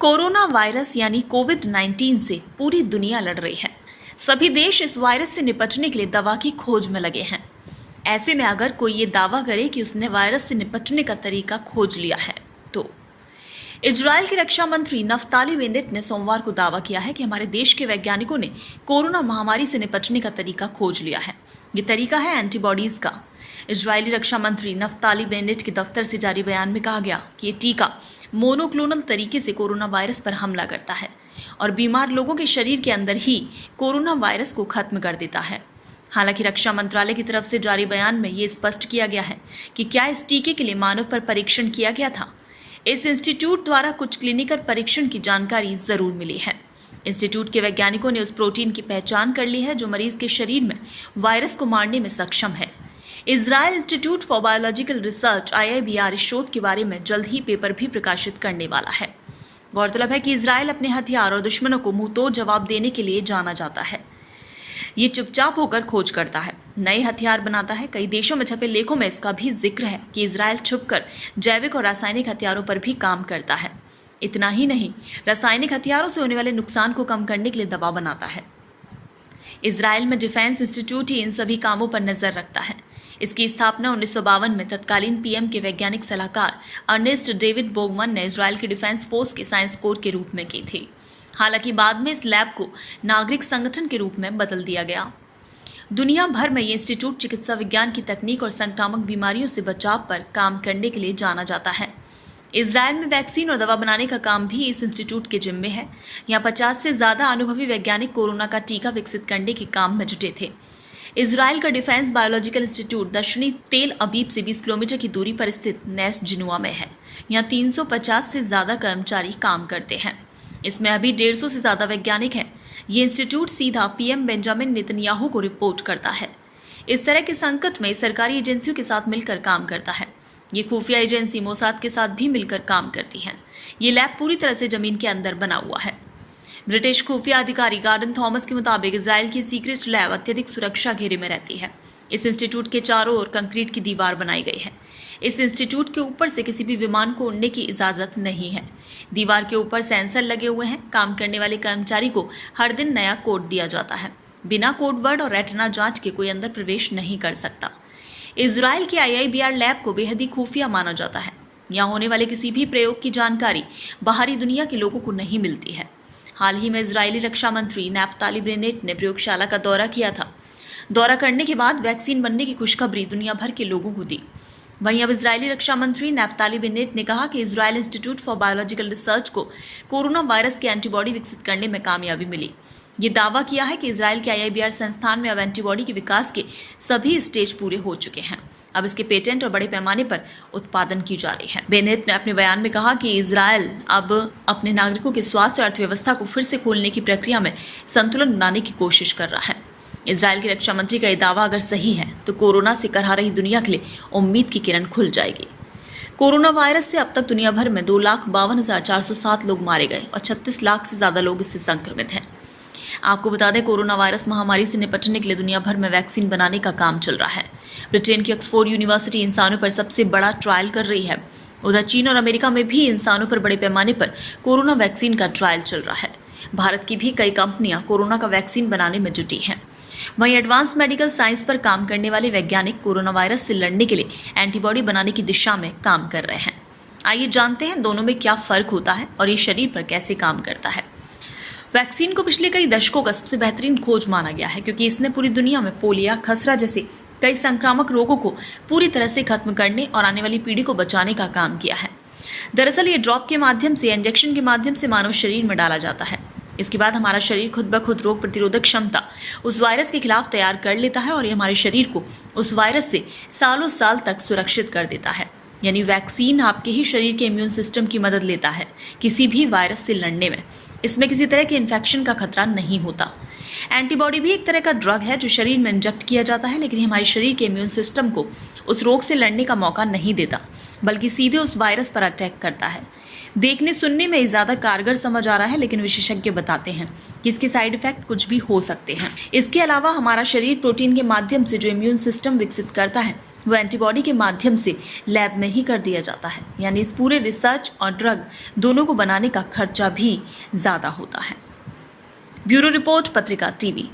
Corona virus यानी कोविड-19 से पूरी दुनिया लड़ रही है। सभी देश इस वायरस से निपटने के लिए दवा की खोज में लगे हैं। ऐसे में अगर कोई ये दावा करे कि उसने वायरस से निपटने का तरीका खोज लिया है, तो इजराइल के रक्षा मंत्री नफ्ताली बेनेट ने सोमवार को दावा किया है कि हमारे देश के वैज्ञानिकों ने कोरोना महामारी से निपटने का तरीका खोज लिया है। ये तरीका है एंटीबॉडीज का। इजरायली रक्षा मंत्री नफ्ताली बेनेट के दफ्तर से जारी बयान में कहा गया कि ये टीका मोनोक्लोनल तरीके से कोरोना वायरस पर हमला करता है और बीमार लोगों के शरीर के अंदर ही कोरोना वायरस को खत्म कर देता है। हालांकि रक्षा मंत्रालय की तरफ से जारी बयान में ये स्पष्ट किया गया है कि क्या इस टीके के लिए मानव पर परीक्षण किया गया था। इस इंस्टीट्यूट द्वारा कुछ क्लिनिकल परीक्षण की जानकारी जरूर मिली है। इंस्टीट्यूट के वैज्ञानिकों ने उस प्रोटीन की पहचान कर ली है जो मरीज के शरीर में वायरस को मारने में सक्षम है। Israel institute for biological research IIBR इस शोध के बारे में जल्द ही पेपर भी प्रकाशित करने वाला है। गौरतलब है कि इजराइल अपने हथियार और दुश्मनों को मुंहतोड़ जवाब देने के लिए जाना जाता है। ये चुपचाप होकर खोज करता है, नए हथियार बनाता है। कई देशों में छपे लेखों में इसका भी जिक्र है कि इजराइल छुपकर जैविक और रासायनिक हथियारों पर भी काम करता है। इतना ही नहीं, रासायनिक हथियारों से होने वाले नुकसान को कम करने के लिए दवा बनाता है। इजराइल में डिफेंस इंस्टीट्यूट ही इन सभी कामों पर नजर रखता है। इसकी स्थापना 1952 में तत्कालीन PM के वैज्ञानिक सलाहकार अर्नेस्ट डेविड बोगमन ने इजराइल के डिफेंस फोर्स के साइंस कोर के रूप में की थी। हालांकि बाद में इस लैब को नागरिक संगठन के रूप में बदल दिया गया। दुनिया भर में ये इंस्टीट्यूट चिकित्सा विज्ञान की तकनीक और संक्रामक बीमारियों से बचाव पर काम करने के लिए जाना जाता है। इजराइल में वैक्सीन और दवा बनाने का काम भी इस इंस्टीट्यूट के जिम्मे है। यहाँ 50 से ज्यादा अनुभवी वैज्ञानिक कोरोना का टीका विकसित करने के काम में जुटे थे। इजराइल का डिफेंस बायोलॉजिकल इंस्टीट्यूट दक्षिणी तेल अबीब से 20 किलोमीटर की दूरी पर स्थित नेस जिनुआ में है। यहाँ 350 से ज्यादा कर्मचारी काम करते हैं। इसमें अभी 150 से ज्यादा वैज्ञानिक हैं। ये इंस्टीट्यूट सीधा PM बेंजामिन नेतन्याहू को रिपोर्ट करता है। इस तरह के संकट में सरकारी एजेंसियों के साथ मिलकर काम करता है। ये खुफिया एजेंसी मोसाद के साथ भी मिलकर काम करती है। ये लैब पूरी तरह से जमीन के अंदर बना हुआ है। ब्रिटिश खुफिया अधिकारी गार्डन थॉमस के मुताबिक इजराइल की सीक्रेट लैब अत्यधिक सुरक्षा घेरे में रहती है। इस इंस्टीट्यूट के चारों ओर कंक्रीट की दीवार बनाई गई है। इस इंस्टीट्यूट के ऊपर से किसी भी विमान को उड़ने की इजाजत नहीं है। दीवार के ऊपर सेंसर लगे हुए हैं। काम करने वाले कर्मचारी को हर दिन नया कोड दिया जाता है। बिना कोड वर्ड और रेटिना जांच के कोई अंदर प्रवेश नहीं कर सकता। इजराइल की IIBR लैब को बेहद ही खुफिया माना जाता है। यहाँ होने वाले किसी भी प्रयोग की जानकारी बाहरी दुनिया के लोगों को नहीं मिलती है। हाल ही में इजरायली रक्षा मंत्री नफ्ताली बेनेट ने प्रयोगशाला का दौरा किया था। दौरा करने के बाद वैक्सीन बनने की खुशखबरी दुनिया भर के लोगों को दी। वहीं अब इजरायली रक्षा मंत्री नफ्ताली बेनेट ने कहा कि Israel institute for biological research को कोरोना वायरस की एंटीबॉडी विकसित करने में कामयाबी मिली। ये दावा किया है कि इजराइल के IIBR संस्थान में अब एंटीबॉडी के विकास के सभी स्टेज पूरे हो चुके हैं। अब इसके पेटेंट और बड़े पैमाने पर उत्पादन की जा रही है। बेनेट ने अपने बयान में कहा कि इजराइल अब अपने नागरिकों के स्वास्थ्य और अर्थव्यवस्था को फिर से खोलने की प्रक्रिया में संतुलन बनाने की कोशिश कर रहा है। इजराइल के रक्षा मंत्री का यह दावा अगर सही है तो कोरोना से करहा रही दुनिया के लिए उम्मीद की किरण खुल जाएगी। कोरोना वायरस से अब तक दुनिया भर में 2,52,407 लोग मारे गए और 36 लाख से ज्यादा लोग इससे संक्रमित हैं। आपको बता दें, कोरोना वायरस महामारी से निपटने के लिए दुनिया भर में वैक्सीन बनाने का काम चल रहा है। ब्रिटेन की ऑक्सफोर्ड यूनिवर्सिटी इंसानों पर सबसे बड़ा ट्रायल कर रही है। उधर चीन और अमेरिका में भी इंसानों पर बड़े पैमाने पर कोरोना वैक्सीन का ट्रायल चल रहा है। भारत की भी कई कंपनियां कोरोना का वैक्सीन बनाने में जुटी हैं। वहीं एडवांस मेडिकल साइंस पर काम करने वाले वैज्ञानिक कोरोना वायरस से लड़ने के लिए एंटीबॉडी बनाने की दिशा में काम कर रहे हैं। आइए जानते हैं दोनों में क्या फर्क होता है और ये शरीर पर कैसे काम करता है। वैक्सीन को पिछले कई दशकों का सबसे बेहतरीन खोज माना गया है क्योंकि इसने पूरी दुनिया में पोलियो, खसरा जैसे कई संक्रामक रोगों को पूरी तरह से खत्म करने और आने वाली पीढ़ी को बचाने का काम किया है। दरअसल ये ड्रॉप के माध्यम से, इंजेक्शन के माध्यम से मानव शरीर में डाला जाता है। इसके बाद हमारा शरीर खुद ब खुद रोग प्रतिरोधक क्षमता उस वायरस के खिलाफ तैयार कर लेता है और ये हमारे शरीर को उस वायरस से सालों साल तक सुरक्षित कर देता है। यानी वैक्सीन आपके ही शरीर के इम्यून सिस्टम की मदद लेता है किसी भी वायरस से लड़ने में। इसमें किसी तरह के इन्फेक्शन का खतरा नहीं होता। एंटीबॉडी भी एक तरह का ड्रग है जो शरीर में इंजेक्ट किया जाता है, लेकिन हमारे शरीर के इम्यून सिस्टम को उस रोग से लड़ने का मौका नहीं देता, बल्कि सीधे उस वायरस पर अटैक करता है। देखने सुनने में ज़्यादा कारगर समझ आ रहा है, लेकिन विशेषज्ञ बताते हैं कि इसके साइड इफेक्ट कुछ भी हो सकते हैं। इसके अलावा हमारा शरीर प्रोटीन के माध्यम से जो इम्यून सिस्टम विकसित करता है वो एंटीबॉडी के माध्यम से लैब में ही कर दिया जाता है। यानी इस पूरे रिसर्च और ड्रग दोनों को बनाने का खर्चा भी ज़्यादा होता है। ब्यूरो रिपोर्ट, पत्रिका टीवी।